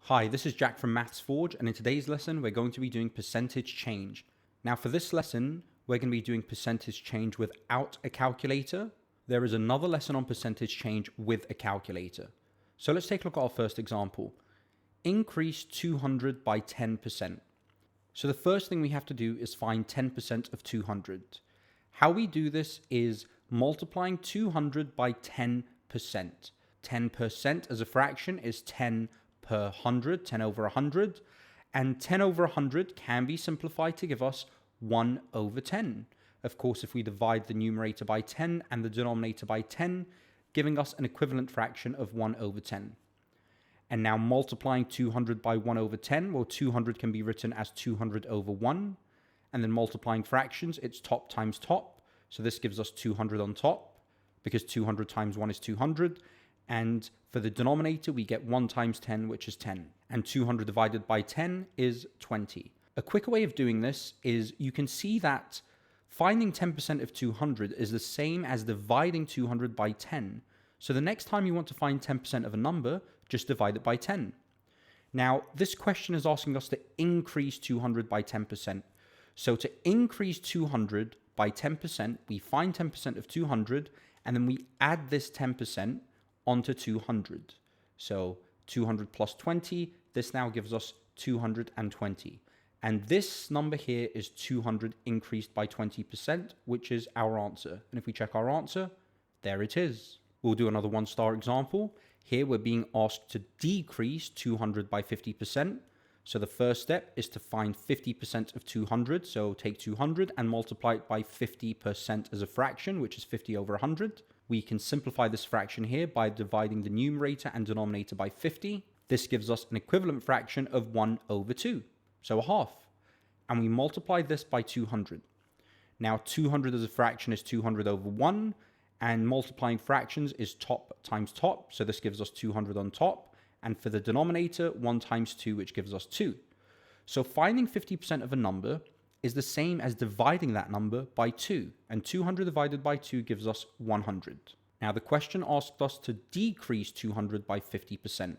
Hi, this is Jack from Maths Forge, and in today's lesson, we're going to be doing percentage change. Now, for this lesson, we're going to be doing percentage change without a calculator. There is another lesson on percentage change with a calculator. So let's take a look at our first example. Increase 200 by 10%. So the first thing we have to do is find 10% of 200. How we do this is multiplying 200 by 10%. 10% as a fraction is 10 per 100, 10 over 100, and 10 over 100 can be simplified to give us 1 over 10. Of course, if we divide the numerator by 10 and the denominator by 10, giving us an equivalent fraction of 1 over 10. And now multiplying 200 by 1 over 10, well, 200 can be written as 200 over 1. And then multiplying fractions, it's top times top. So this gives us 200 on top, because 200 times 1 is 200. And for the denominator, we get 1 times 10, which is 10. And 200 divided by 10 is 20. A quicker way of doing this is you can see that finding 10% of 200 is the same as dividing 200 by 10. So the next time you want to find 10% of a number, just divide it by 10. Now, this question is asking us to increase 200 by 10%. So to increase 200 by 10%, we find 10% of 200, and then we add this 10% onto 200. So 200 plus 20, this now gives us 220. And this number here is 200 increased by 20%, which is our answer. And if we check our answer, there it is. We'll do another one-star example. Here we're being asked to decrease 200 by 50%. So the first step is to find 50% of 200. So take 200 and multiply it by 50% as a fraction, which is 50 over 100. We can simplify this fraction here by dividing the numerator and denominator by 50. This gives us an equivalent fraction of 1 over 2, so a half. And we multiply this by 200. Now 200 as a fraction is 200 over 1, and multiplying fractions is top times top, so this gives us 200 on top. And for the denominator, 1 times 2, which gives us 2. So finding 50% of a number is the same as dividing that number by 2. And 200 divided by 2 gives us 100. Now the question asked us to decrease 200 by 50%.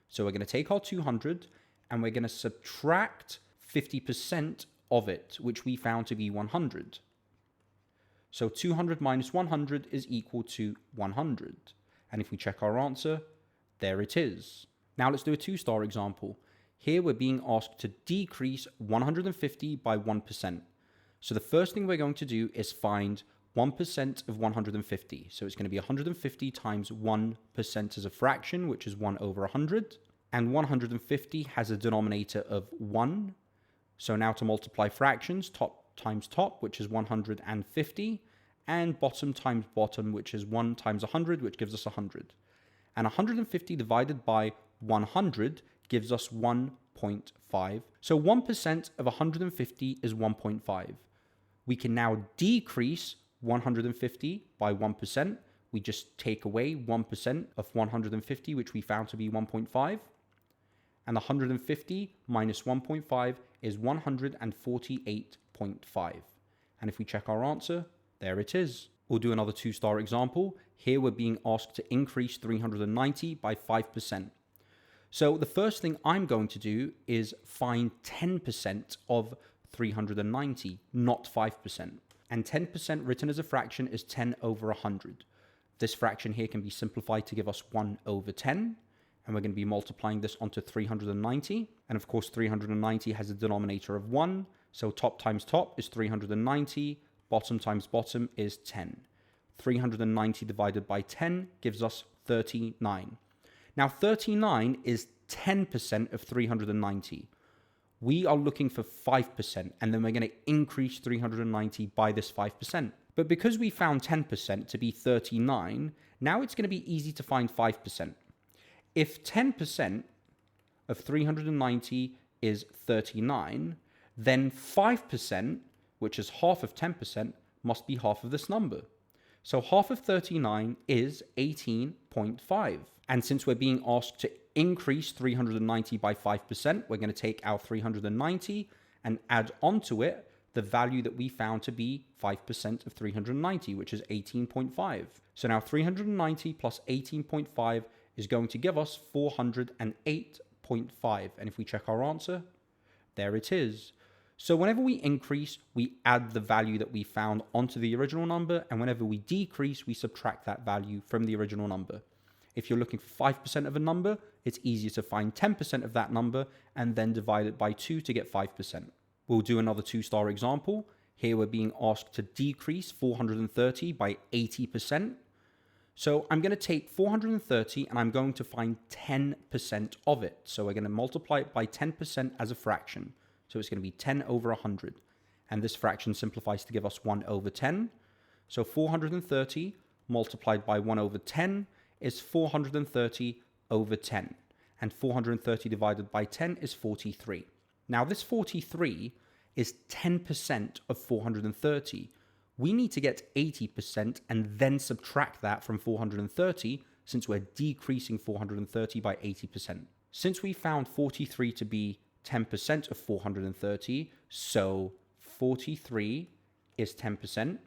So we're going to take our 200 and we're going to subtract 50% of it, which we found to be 100. So 200 minus 100 is equal to 100. And if we check our answer, there it is. Now let's do a two-star example. Here we're being asked to decrease 150 by 1%. So the first thing we're going to do is find 1% of 150. So it's going to be 150 times 1% as a fraction, which is 1 over 100. And 150 has a denominator of 1. So now to multiply fractions, top times top, which is 150. And bottom times bottom, which is 1 times 100, which gives us 100. And 150 divided by 100 gives us 1.5. So 1% of 150 is 1.5. We can now decrease 150 by 1%. We just take away 1% of 150, which we found to be 1.5. And 150 minus 1.5 is 148.5. And if we check our answer, there it is. We'll do another two-star example. Here we're being asked to increase 390 by 5%. So the first thing I'm going to do is find 10% of 390, not 5%. And 10% written as a fraction is 10 over 100. This fraction here can be simplified to give us 1 over 10. And we're going to be multiplying this onto 390. And of course, 390 has a denominator of 1. So top times top is 390. Bottom times bottom is 10. 390 divided by 10 gives us 39. Now 39 is 10% of 390. We are looking for 5%, and then we're going to increase 390 by this 5%. But because we found 10% to be 39, now it's going to be easy to find 5%. If 10% of 390 is 39, then 5%, which is half of 10%, must be half of this number. So half of 39 is 18.5. And since we're being asked to increase 390 by 5%, we're going to take our 390 and add onto it the value that we found to be 5% of 390, which is 18.5. So now 390 plus 18.5 is going to give us 408.5 43.5. And if we check our answer, there it is. So whenever we increase, we add the value that we found onto the original number, and whenever we decrease, we subtract that value from the original number. If you're looking for 5% of a number, it's easier to find 10% of that number and then divide it by 2 to get 5%. We'll do another 2-star example. Here we're being asked to decrease 430 by 80%. So I'm going to take 430 and I'm going to find 10% of it. So we're going to multiply it by 10% as a fraction. So it's going to be 10 over 100. And this fraction simplifies to give us 1 over 10. So 430 multiplied by 1 over 10 is 430 over 10. And 430 divided by 10 is 43. Now this 43 is 10% of 430. We need to get 80% and then subtract that from 430 since we're decreasing 430 by 80%. Since we found 43 to be 10% of 430, so 43 is 10%.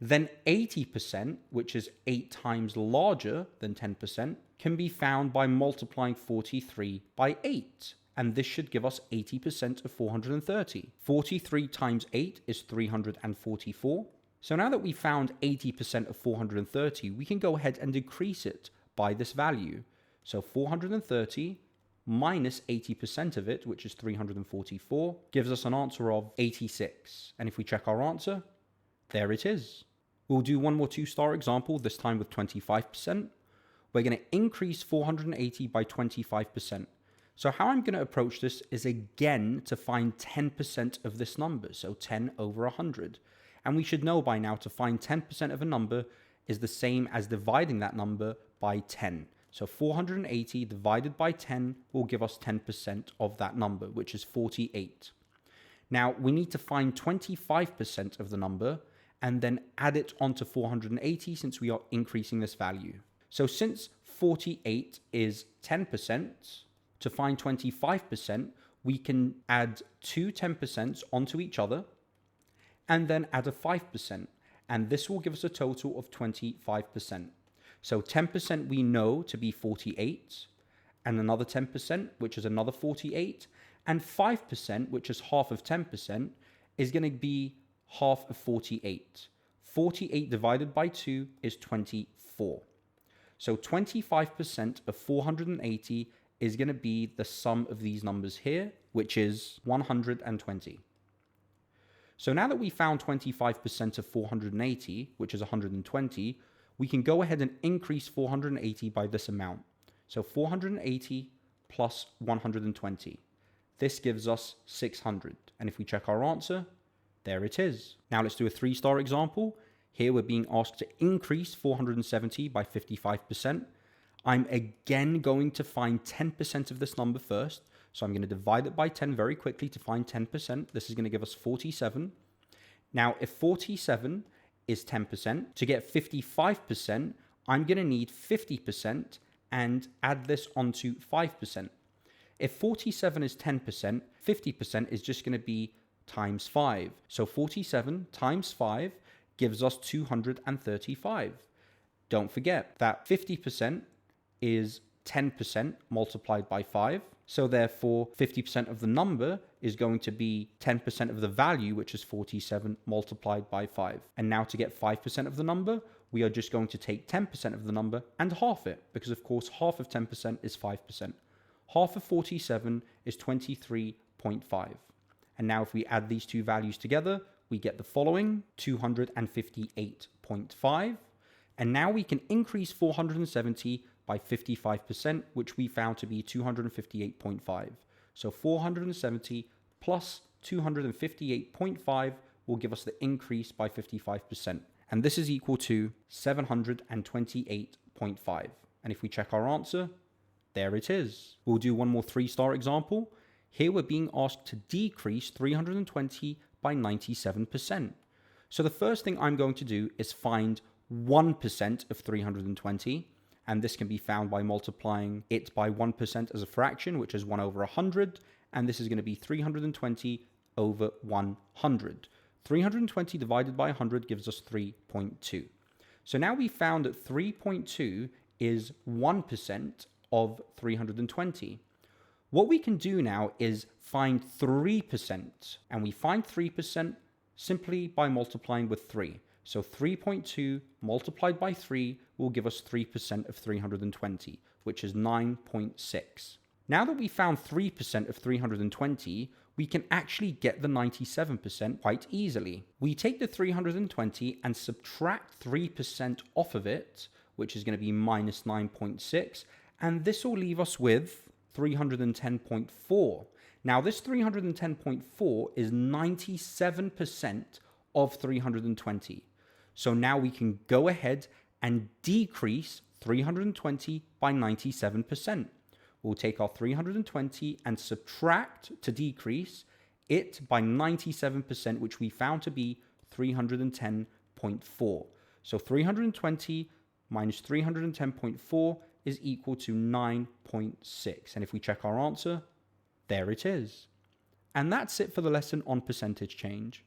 Then 80%, which is 8 times larger than 10%, can be found by multiplying 43 by 8. And this should give us 80% of 430. 43 times 8 is 344. So now that we found 80% of 430, we can go ahead and decrease it by this value. So 430 minus 80% of it, which is 344, gives us an answer of 86. And if we check our answer, there it is. We'll do one more 2-star example, this time with 25%. We're going to increase 480 by 25%. So how I'm going to approach this is again to find 10% of this number, so 10 over 100. And we should know by now to find 10% of a number is the same as dividing that number by 10. So 480 divided by 10 will give us 10% of that number, which is 48. Now we need to find 25% of the number and then add it onto 480 since we are increasing this value. So since 48 is 10%, to find 25%, we can add 2 10% onto each other and then add a 5%. And this will give us a total of 25%. So 10% we know to be 48, and another 10%, which is another 48, and 5%, which is half of 10%, is going to be half of 48. 48 divided by 2 is 24. So 25% of 480 is going to be the sum of these numbers here, which is 120. So now that we found 25% of 480, which is 120, we can go ahead and increase 480 by this amount. So 480 plus 120. This gives us 600. And if we check our answer, there it is. Now let's do a 3-star example. Here we're being asked to increase 470 by 55%. I'm again going to find 10% of this number first. So I'm going to divide it by 10 very quickly to find 10%. This is going to give us 47. Now, if 47 is 10%, to get 55%, I'm going to need 50% and add this onto 5%. If 47 is 10%, 50% is just going to be times 5. So 47 times 5 gives us 235. Don't forget that 50% is 10% multiplied by 5. So therefore, 50% of the number is going to be 10% of the value, which is 47 multiplied by 5. And now to get 5% of the number, we are just going to take 10% of the number and half it, because of course half of 10% is 5%. Half of 47 is 23.5. And now if we add these two values together, we get the following, 258.5. And now we can increase 470 by 55%, which we found to be 258.5. So 470 plus 258.5 will give us the increase by 55. And this is equal to 728.5. And if we check our answer, there it is. We'll do one more 3-star example. Here we're being asked to decrease 320 by 97%. So the first thing I'm going to do is find 1% of 320. And this can be found by multiplying it by 1% as a fraction, which is 1 over 100. And this is going to be 320 over 100. 320 divided by 100 gives us 3.2. So now we found that 3.2 is 1% of 320. What we can do now is find 3%, and we find 3% simply by multiplying with 3. So 3.2 multiplied by 3 will give us 3% of 320, which is 9.6. Now that we found 3% of 320, we can actually get the 97% quite easily. We take the 320 and subtract 3% off of it, which is going to be minus 9.6, and this will leave us with 310.4. Now this 310.4 is 97% of 320. So now we can go ahead and decrease 320 by 97%. We'll take our 320 and subtract to decrease it by 97%, which we found to be 310.4. So 320 minus 310.4 is equal to 9.6. And if we check our answer, there it is. And that's it for the lesson on percentage change.